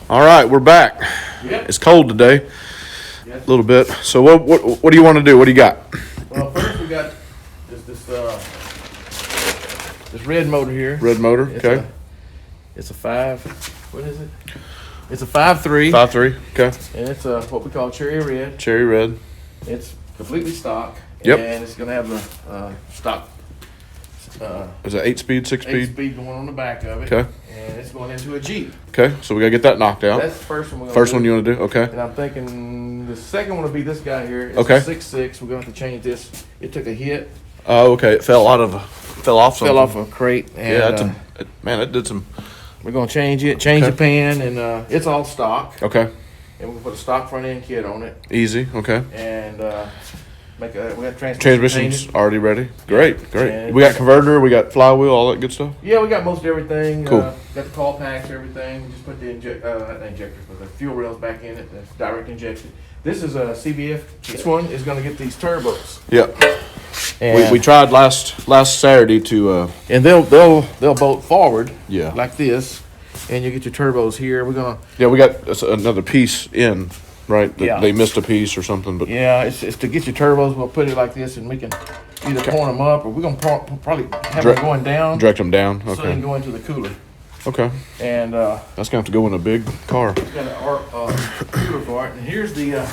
All right, we're back. Yep. It's cold today, a little bit. So what do you want to do? What do you got? Well, first we got this red motor here. Red motor, okay. It's a 5. What is it? It's a 5.3. 5.3, okay. And it's what we call cherry red. Cherry red. It's completely stock. Yep. And it's going to have the stock. Is it 8-speed, 6-speed? 8-speed going on the back of it. Okay. And it's going into a Jeep. Okay, so we got to get that knocked out. That's the first one we're going to do. First one you want to do? Okay. And I'm thinking the second one will be this guy here. It's Okay. a 6.6. We're going to have to change this. It took a hit. Oh, okay. It fell off something. Fell off a crate. And, Yeah, man, it did some. we're going to change it, change the pan, and it's all stock. Okay. And we're going to put a stock front end kit on it. Easy, okay. And we got Transmission's painted. already ready. Great. And We got converter, we got flywheel, all that good stuff. Yeah, we got most everything. Cool. Got the call packs, everything. We just put the not the injectors, but the fuel rails back in it. That's direct injection. This is a CBF. This one is going to get these turbos. Yeah. And, We tried last Saturday to and they'll bolt forward. Yeah. Like this, and you get your turbos here. We're gonna. Yeah, we got another piece in, right? Yeah. They missed a piece or something, but Yeah, it's to get your turbos. We'll put it like this, and we can either point them up, or we're gonna probably have them going down, direct them down. so they can Okay. go into the cooler. Okay. And That's gonna have to go in a big car. it's got an cooler for it. And here's the.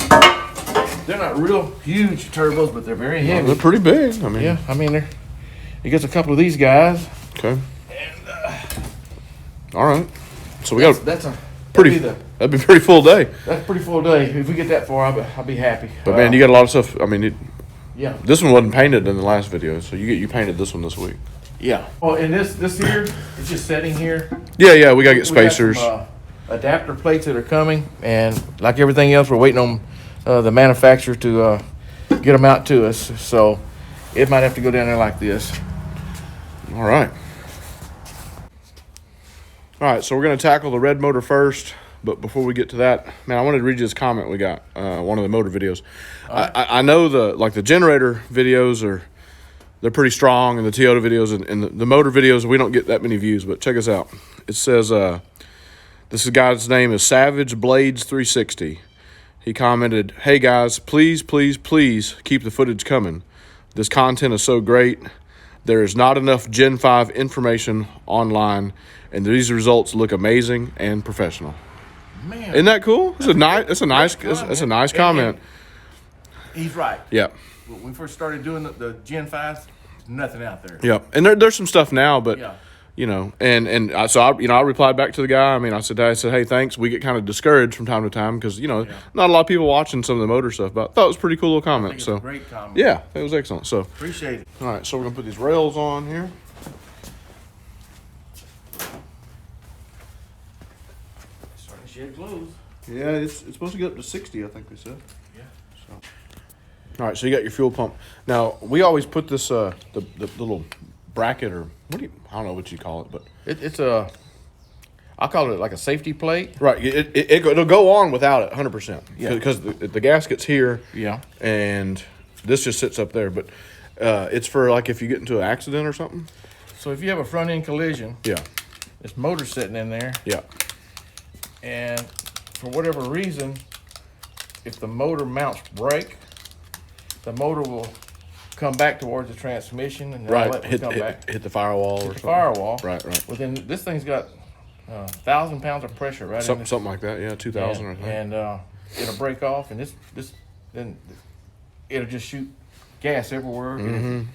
They're not real huge turbos, but they're very heavy. They're pretty big. I mean. Yeah, I mean it gets a couple of these guys. Okay. And All right. So we got that's a pretty. That'd be a pretty full day. That's a pretty full day. If we get that far, I'll be happy. But man, you got a lot of stuff. I mean, Yeah. this one wasn't painted in the last video, so you painted this one this week. Yeah. Oh, and this here, it's just sitting here. Yeah. We gotta get We got spacers. some, adapter plates that are coming, and like everything else, we're waiting on the manufacturer to get them out to us. So it might have to go down there like this. All right. All right. So we're gonna tackle the red motor first. But before we get to that, man, I wanted to read you this comment we got, one of the motor videos. Right. I know the generator videos they're pretty strong, and the Toyota videos and the motor videos, we don't get that many views, but check us out. It says, this guy's name is Savage Blades 360. He commented, "Hey guys, please keep the footage coming. This content is so great. There is not enough Gen 5 information online, and these results look amazing and professional." Man, Isn't that cool? It's a nice comment. He's right. Yeah. When we first started doing the Gen 5s, nothing out there. Yeah. And there's some stuff now, but Yeah. so I replied back to the guy. I mean, I said, "Hey, thanks." We get kind of discouraged from time to time because not a lot of people watching some of the motor stuff. But I thought it was a pretty cool little I comment. think it's So a great comment. yeah, it was excellent. So Appreciate it. all right, so we're gonna put these rails on here. Starting to shed clothes. Yeah, it's supposed to get up to 60. I think we said. Yeah. So. All right, so you got your fuel pump. Now we always put this the little bracket, or I don't know what you call it, but It's a. I call it like a safety plate. right, it'll go on without it 100%. Yeah. Because the gasket's here. Yeah. And this just sits up there, but it's for like if you get into an accident or something. So if you have a front end collision, Yeah. this motor's sitting in there, Yeah. and for whatever reason, if the motor mounts brake, the motor will come back towards the transmission, and then let it come back. Hit the firewall or The something. firewall. Right. Well, then this thing's got 1,000 pounds of pressure right in it. Something like that. Yeah, 2,000 or something. And it'll break off, and then it'll just shoot gas everywhere. And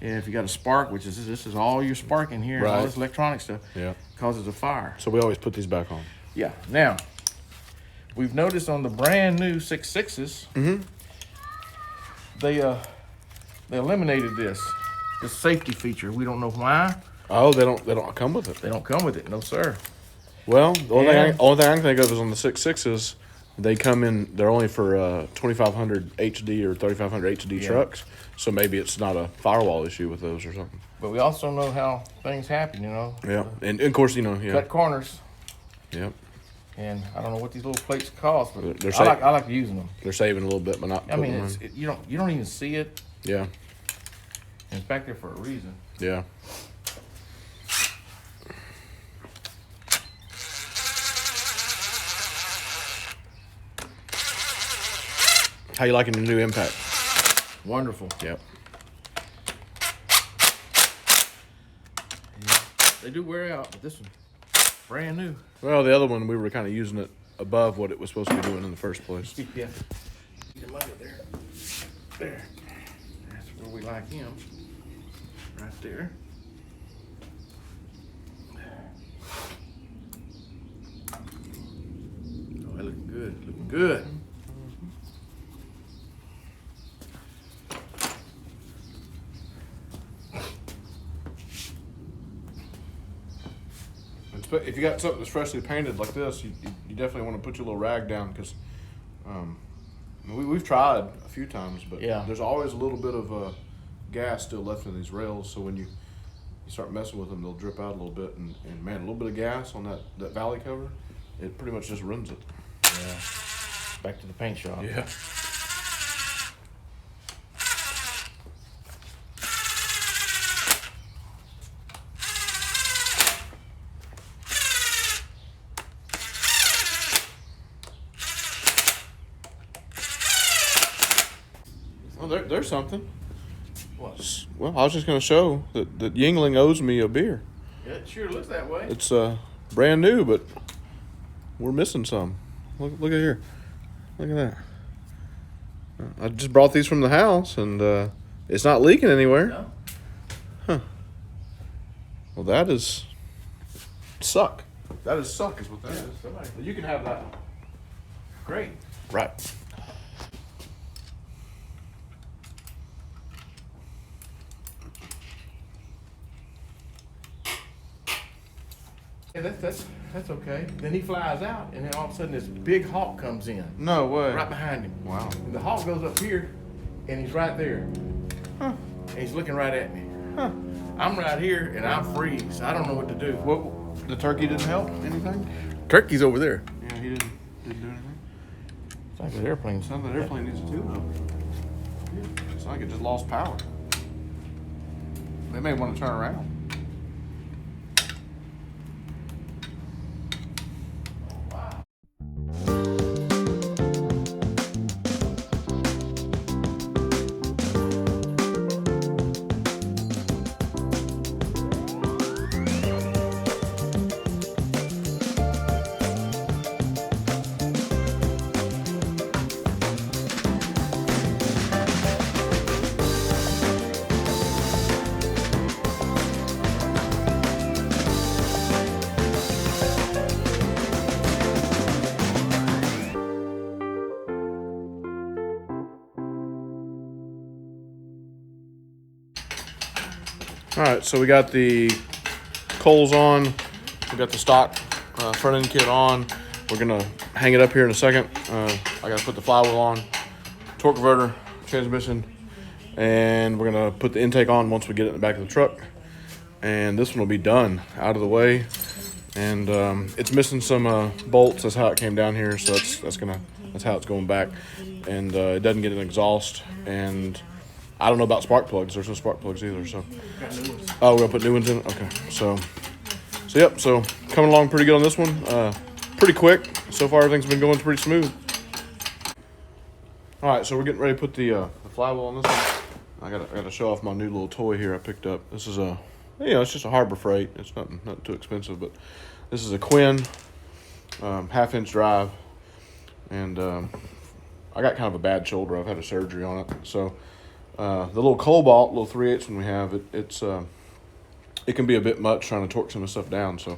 if you got a spark, which is this is all your spark in here, and all Right. this electronic stuff, Yeah. causes a fire. So we always put these back on. Yeah. Now, we've noticed on the brand new 6.6s, they eliminated this safety feature. We don't know why. Oh, they don't come with it. They don't come with it. No, sir. Well, the only Yeah. thing I can think of is on the 6.6s, they come in. They're only for 2500 HD or 3500 HD Yeah. trucks. So maybe it's not a firewall issue with those or something. But we also know how things happen, Yeah, and of course yeah. Cut corners. Yep. And I don't know what these little plates cost, but They're I like using them. They're saving a little bit, but not. I mean, putting them you don't even see it. in. Yeah. It's back there for a reason. Yeah. How you liking the new impact? Wonderful. Yep. Yeah. They do wear out, but this one, brand new. Well, the other one, we were kind of using it above what it was supposed to be doing in the first place. Yeah. Get him under there. There. That's where we like him. Right there. Oh, they looking good. Looking good. If you got something that's freshly painted like this, you definitely want to put your little rag down because we've tried a few times, but Yeah. there's always a little bit of gas still left in these rails. So when you start messing with them, they'll drip out a little bit, and man, a little bit of gas on that valley cover, it pretty much just ruins it. Yeah. Back to the paint shop. Yeah. Well, there's something. What? Well, I was just going to show that Yingling owes me a beer. Yeah, it sure looks that way. It's brand new, but we're missing some. Look at here. Look at that. I just brought these from the house, and it's not leaking anywhere. No? Huh. Well, that is suck. That is suck is what that is. Somebody. You can have that. Great. Right. Yeah, that's okay. Then he flies out, and then all of a sudden this big hawk comes in No way. right behind him. Wow. And the hawk goes up here, and he's right there. Huh. And he's looking right at me. Huh. I'm right here, and I'm free, so I don't know what to do. What? The turkey didn't help anything? Turkey's over there. Yeah, he didn't do anything. It's like an airplane. Sounds like the airplane needs it too, though. It's like it just lost power. They may want to turn around. All right, so we got the coals on. We got the stock front end kit on. We're gonna hang it up here in a second. I gotta put the flywheel on, torque converter, transmission, and we're gonna put the intake on once we get it in the back of the truck. And this one will be done, out of the way. And it's missing some bolts. That's how it came down here. So that's how it's going back. And it doesn't get an exhaust. And I don't know about spark plugs. There's no spark plugs either. So, oh, we're gonna put new ones in. Okay, so yep. So coming along pretty good on this one. Pretty quick so far. Everything's been going pretty smooth. All right, so we're getting ready to put the flywheel on this one. I gotta show off my new little toy here I picked up. This is it's just a Harbor Freight. It's nothing too expensive, but this is a Quinn 1/2-inch drive, and I got kind of a bad shoulder. I've had a surgery on it, so. The little Cobalt, little 3/8 one we have, it can be a bit much trying to torque some of the stuff down. So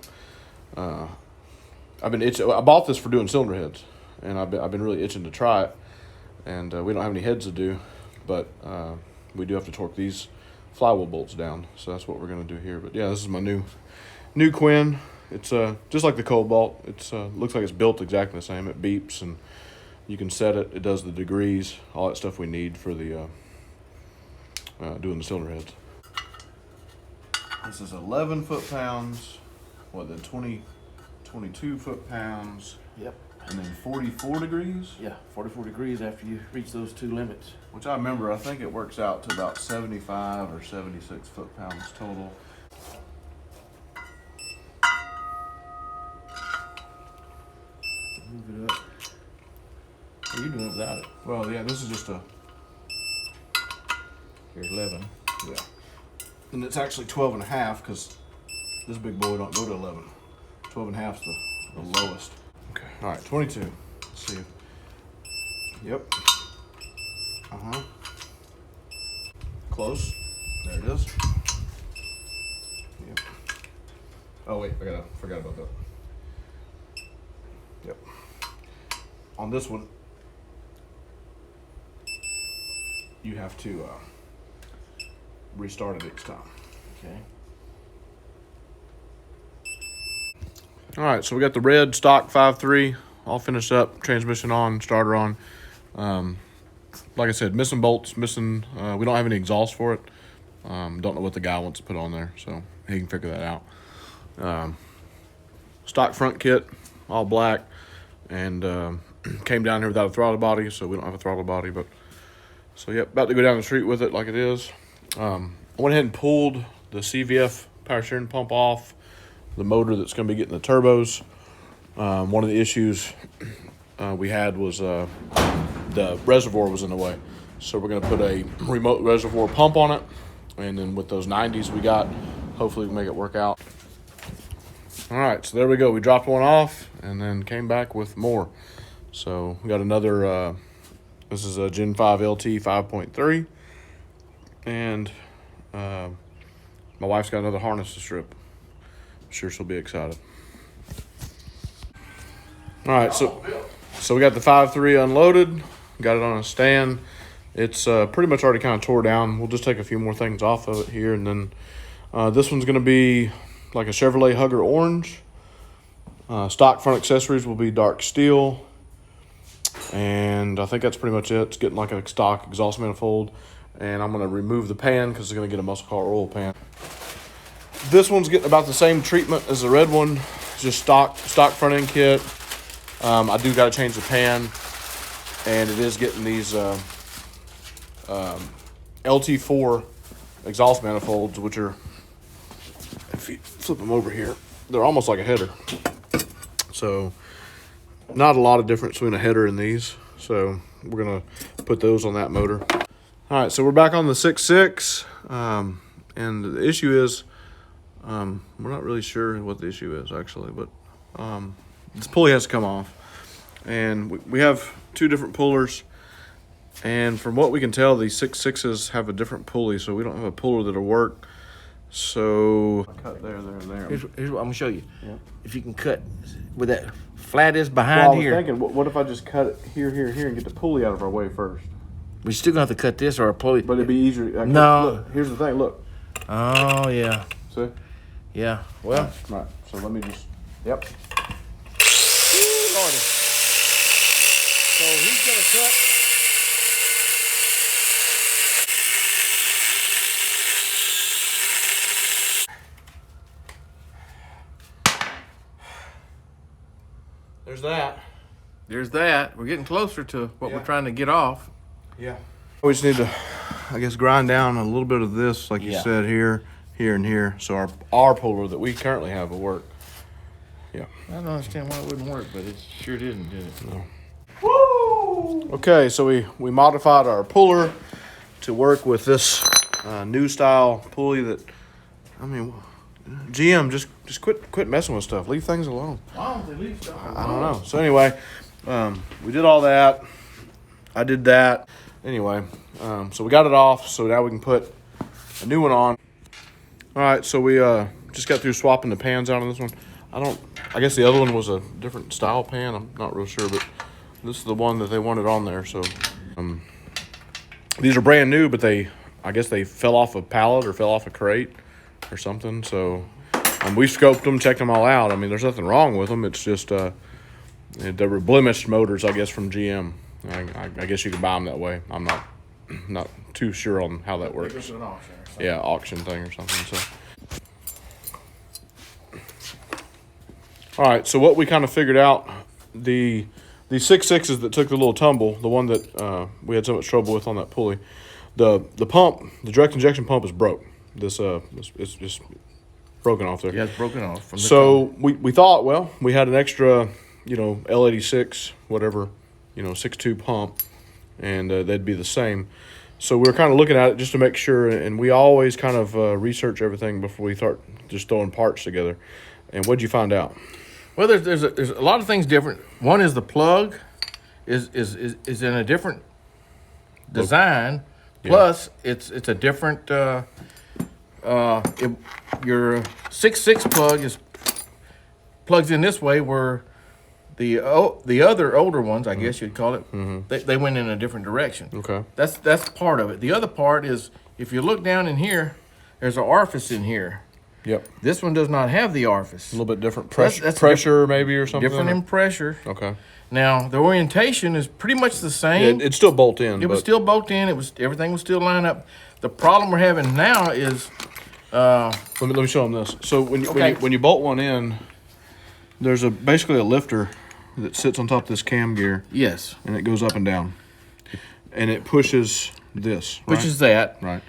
I've been itching. I bought this for doing cylinder heads, and I've been really itching to try it. And we don't have any heads to do, but we do have to torque these flywheel bolts down. So that's what we're gonna do here. But yeah, this is my new Quinn. It's just like the Cobalt. It's looks like it's built exactly the same. It beeps, and you can set it. It does the degrees, all that stuff we need for the doing the cylinder heads. This is 11 foot-pounds, then 22 foot-pounds, Yep. and then 44 degrees, Yeah, 44 degrees after you reach those two limits. which I remember, I think it works out to about 75 or 76 foot-pounds total. Move it up. you're doing it without it. Well, yeah, this is just a, Here's 11. yeah. And it's actually 12 and a half because this big boy don't go to 11. 12 and a half is the lowest. Okay, all right, 22. Let's see. Yep. Uh-huh. Close. There it is. Yep. Oh, wait, forgot about that. Yep. On this one, you have to restart it each time. Okay. All right, so we got the red stock 5.3 all finished up, transmission on, starter on. Like I said, missing bolts, missing. We don't have any exhaust for it. Don't know what the guy wants to put on there, so he can figure that out. Stock front kit, all black, and came down here without a throttle body, so we don't have a throttle body. But so yep, about to go down the street with it like it is. I went ahead and pulled the CVF power steering pump off the motor that's going to be getting the turbos. One of the issues we had was the reservoir was in the way, so we're going to put a remote reservoir pump on it, and then with those 90s we got, hopefully we can make it work out. All right, so there we go. We dropped one off and then came back with more. So we got another, this is a Gen 5 LT 5.3, and my wife's got another harness to strip. I'm sure she'll be excited. All right, so we got the 5.3 unloaded, got it on a stand. It's pretty much already kind of tore down. We'll just take a few more things off of it here, and then this one's going to be like a Chevrolet Hugger orange. Stock front accessories will be dark steel, and I think that's pretty much it. It's getting like a stock exhaust manifold, and I'm going to remove the pan because it's going to get a muscle car oil pan. This one's getting about the same treatment as the red one, just stock front end kit. I do got to change the pan, and it is getting these LT4 exhaust manifolds, which are, if you flip them over here, they're almost like a header. So not a lot of difference between a header and these. So we're going to put those on that motor. All right, so we're back on the 6.6, and the issue is, we're not really sure what the issue is actually, but this pulley has to come off, and we have two different pullers, and from what we can tell, these 6.6s have a different pulley, so we don't have a puller that'll work. So cut there, and there. Here's what I'm gonna show you. Yep. If you can cut where that flat is behind Well, I was here. thinking, what if I just cut it here, and get the pulley out of our way first? We're still gonna have to cut this or a pulley. But it'd be easier. No. Look, here's the thing. Look. Oh yeah. See? Yeah. Well. Right. So let me just. Yep. Ooh, Lordy. So he's gonna cut. There's that. There's that. We're getting closer to what Yeah. we're trying to get off. Yeah. We just need to, I guess, grind down a little bit of this, like you Yeah. said, here, and here, so our puller that we currently have will work. Yeah. I don't understand why it wouldn't work, but it sure didn't, did it? No. Woo! Okay, so we modified our puller to work with this new style pulley that, I mean, GM, just quit messing with stuff. Leave things alone. Why don't they leave stuff alone? I don't know. So anyway, we did all that. I did that. Anyway, so we got it off. So now we can put a new one on. All right. So we just got through swapping the pans out on this one. I guess the other one was a different style pan. I'm not real sure, but this is the one that they wanted on there. So these are brand new, but I guess they fell off a pallet or fell off a crate or something. So we scoped them, checked them all out. I mean, there's nothing wrong with them. It's just they were blemished motors, I guess, from GM. I guess you can buy them that way. I'm not too sure on how that works. It's an auction or something. Yeah, auction thing or something. So, all right. So what we kind of figured out, the 6.6s that took the little tumble, the one that we had so much trouble with on that pulley, the pump, the direct injection pump is broke. It's just broken off there. Yeah, it's broken off. From the So we thought, well, we had an extra, L86, whatever, 6.2 pump, and they'd be the same. So we were kind of looking at it just to make sure, and we always kind of research everything before we start just throwing parts together. And what'd you find out? Well, there's a lot of things different. One is the plug is in a different design. Plus, it's a different. Your 6.6 plug plugs in this way, where the other older ones, I guess you'd call it, they went in a different direction. Okay. That's part of it. The other part is, if you look down in here, there's an orifice in here. Yep. This one does not have the orifice. A little bit different That's pressure maybe, or something. Different in pressure. Okay. Now the orientation is pretty much the same. It's still bolt in. It was still bolt in. Everything was still lined up. The problem we're having now is. Let me show them this. So when you bolt one in, there's basically a lifter that sits on top of this cam gear. Yes. And it goes up and down, and it pushes this. Pushes that. Right.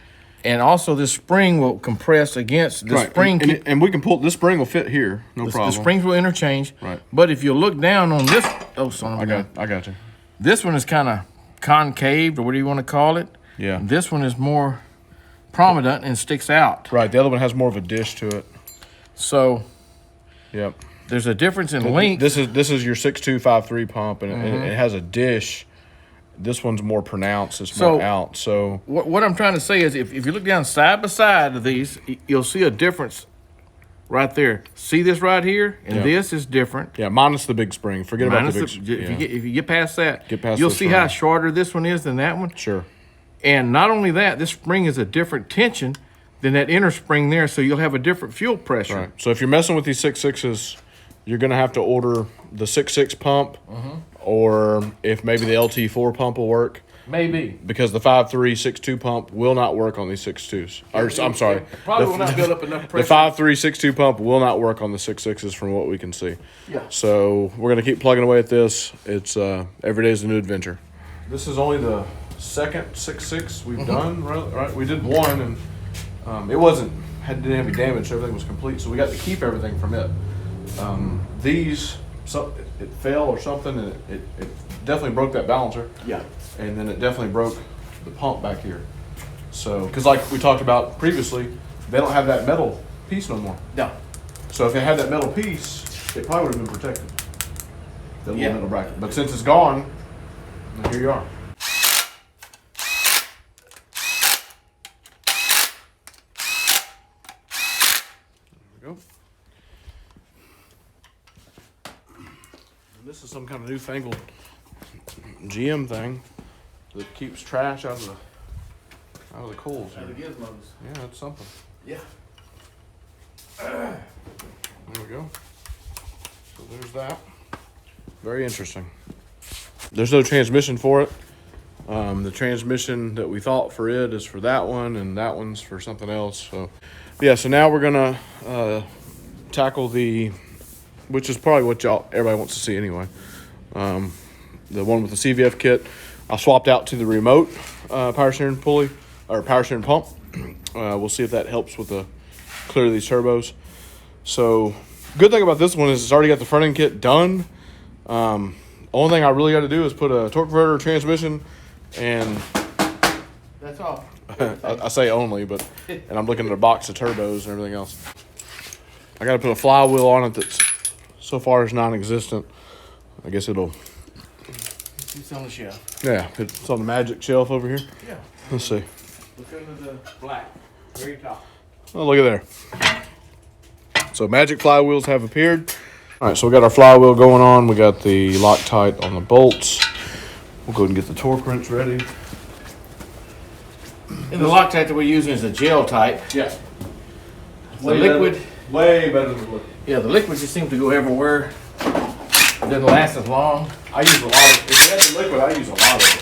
And also, this spring will compress against the spring. And we can pull. This spring will fit here, no problem. The springs will interchange. Right. But if you look down on this, I got you. This one is kind of concaved, or what do you want to call it? Yeah. This one is more prominent and sticks out. Right. The other one has more of a dish to it. So. Yep. There's a difference in length. This is your 6.253 pump, and it has a dish. This one's more pronounced. It's more out. So what I'm trying to say is, if you look down side by side of these, you'll see a difference right there. See this right here, and this is different. Yeah, minus the big spring. Forget about the big. If you get past that, you'll see spring. how shorter this one is than that one. Sure. And not only that, this spring is a different tension than that inner spring there, so you'll have a different fuel pressure. Right. So if you're messing with these 6.6s, you're going to have to order the 6.6 pump, or if maybe the LT4 pump will work. Maybe. Because the 5.3 6.2 pump will not work on these 6.2s. I'm sorry. Probably will not build up enough pressure. The 5.3 6.2 pump will not work on the 6.6s from what we can see. Yeah. So we're going to keep plugging away at this. It's every day is a new adventure. This is only the second 6.6 we've done, right? We did one, and it didn't have any damage. Everything was complete, so we got to keep everything from it. It fell or something, and it definitely broke that balancer. Yeah. And then it definitely broke the pump back here. So, because like we talked about previously, they don't have that metal piece no more. No. So if they had that metal piece, it probably would have been protected. That little metal bracket. But since it's gone, here you are. There we go. This is some kind of newfangled GM thing that keeps trash out of the coals. Out of the gizmos. Yeah, that's something. Yeah. There we go. So there's that. Very interesting. There's no transmission for it. The transmission that we thought for it is for that one, and that one's for something else. So, yeah. So now we're gonna tackle which is probably what everybody wants to see anyway. The one with the CVF kit. I swapped out to the remote power steering pulley or power steering pump. We'll see if that helps with clear these turbos. So, good thing about this one is it's already got the front end kit done. Only thing I really got to do is put a torque converter, transmission, and that's all. I say only, but and I'm looking at a box of turbos and everything else. I got to put a flywheel on it that's so far is non-existent. I guess it'll. It's on the shelf. Yeah, it's on the magic shelf over here. Yeah. Let's see. Look under the black, very top. Oh, look at there. So magic flywheels have appeared. All right, so we got our flywheel going on. We got the Loctite on the bolts. We'll go ahead and get the torque wrench ready. And the Loctite that we're using is a gel type. Yeah. The liquid. Way better than the liquid. Yeah, the liquid just seems to go everywhere. It doesn't last as long. I use a lot of it. If you have the liquid, I use a lot of it.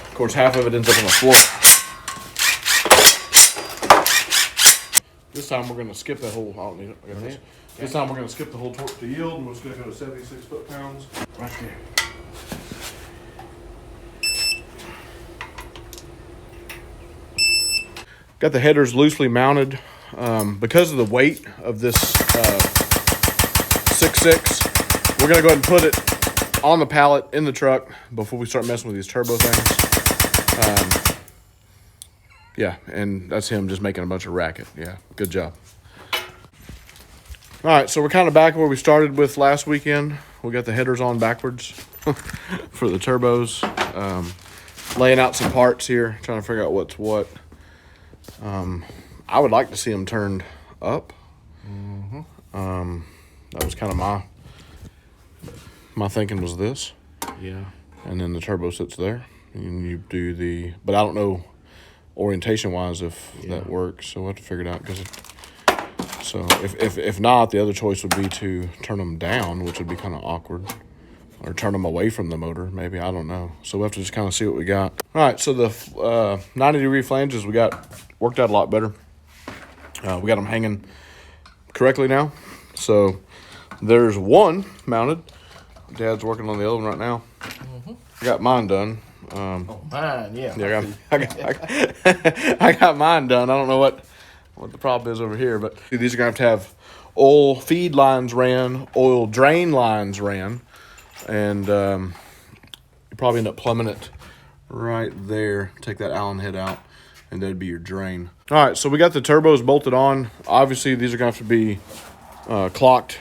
Of course, half of it ends up on the floor. This time we're going to skip that whole. I don't need it. I got this. This time we're going to skip the whole torque to yield, and we're just going to go to 76 foot-pounds. Right there. Got the headers loosely mounted. Because of the weight of this 6.6, we're going to go ahead and put it on the pallet in the truck before we start messing with these turbo things. Yeah, and that's him just making a bunch of racket. Yeah, good job. All right, so we're kind of back where we started with last weekend. We got the headers on backwards for the turbos. Laying out some parts here, trying to figure out what's what. I would like to see them turned up. That was kind of my thinking was this. Yeah. And then the turbo sits there. And you do the, but I don't know orientation wise if that works. So we'll have to figure it out. So if not, the other choice would be to turn them down, which would be kind of awkward. Or turn them away from the motor, maybe. I don't know. So we'll have to just kind of see what we got. All right, so the 90-degree flanges we got worked out a lot better. We got them hanging correctly now. So there's one mounted. Dad's working on the other one right now. I got mine done. Mine, yeah. Yeah, I got mine done. I don't know what the problem is over here, but these are going to have oil feed lines ran, oil drain lines ran, and you probably end up plumbing it right there. Take that Allen head out, and that'd be your drain. All right, so we got the turbos bolted on. Obviously, these are going to have to be clocked.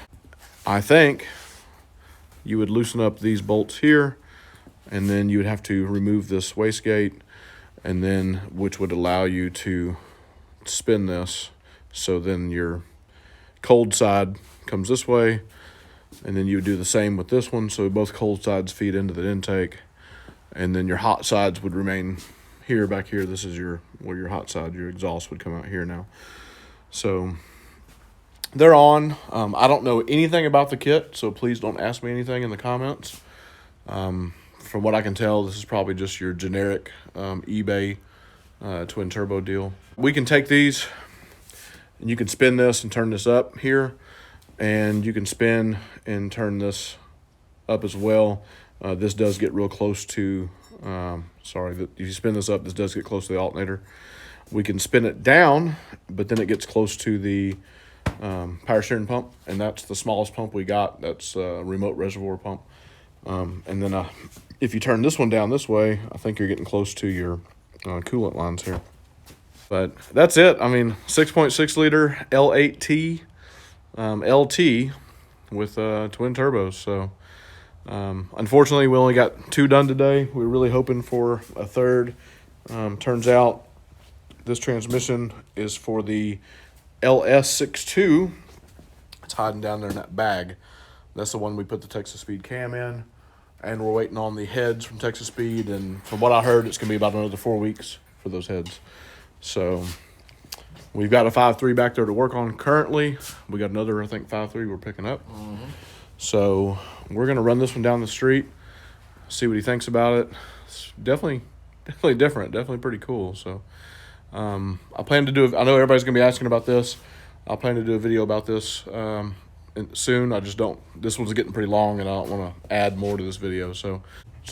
I think you would loosen up these bolts here, and then you would have to remove this wastegate, and then which would allow you to spin this. So then your cold side comes this way, and then you would do the same with this one. So both cold sides feed into the intake, and then your hot sides would remain here, back here. This is where your hot side, your exhaust would come out here now. So they're on. I don't know anything about the kit, so please don't ask me anything in the comments. From what I can tell, this is probably just your generic eBay twin turbo deal. We can take these, and you can spin this and turn this up here, and you can spin and turn this up as well. This does get real close to, if you spin this up, this does get close to the alternator. We can spin it down, but then it gets close to the power steering pump, and that's the smallest pump we got. That's a remote reservoir pump. And then if you turn this one down this way, I think you're getting close to your coolant lines here. But that's it. I mean, 6.6 liter L8T LT with twin turbos. So unfortunately, we only got 2 done today. We were really hoping for a third. Turns out this transmission is for the LS62. It's hiding down there in that bag. That's the one we put the Texas Speed cam in, and we're waiting on the heads from Texas Speed, and from what I heard, it's going to be about another 4 weeks for those heads. So we've got a 5.3 back there to work on currently. We got another, I think, 5.3 we're picking up. So we're going to run this one down the street, see what he thinks about it. It's definitely different, definitely pretty cool. So I plan to do, I know everybody's going to be asking about this. I'll plan to do a video about this soon. I just don't, this one's getting pretty long, and I don't want to add more to this video. So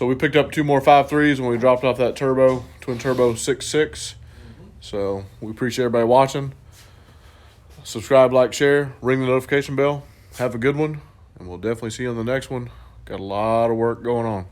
we picked up 2 more 5.3s when we dropped off that turbo, twin turbo 6.6. So we appreciate everybody watching. Subscribe, like, share, ring the notification bell. Have a good one, and we'll definitely see you on the next one. Got a lot of work going on.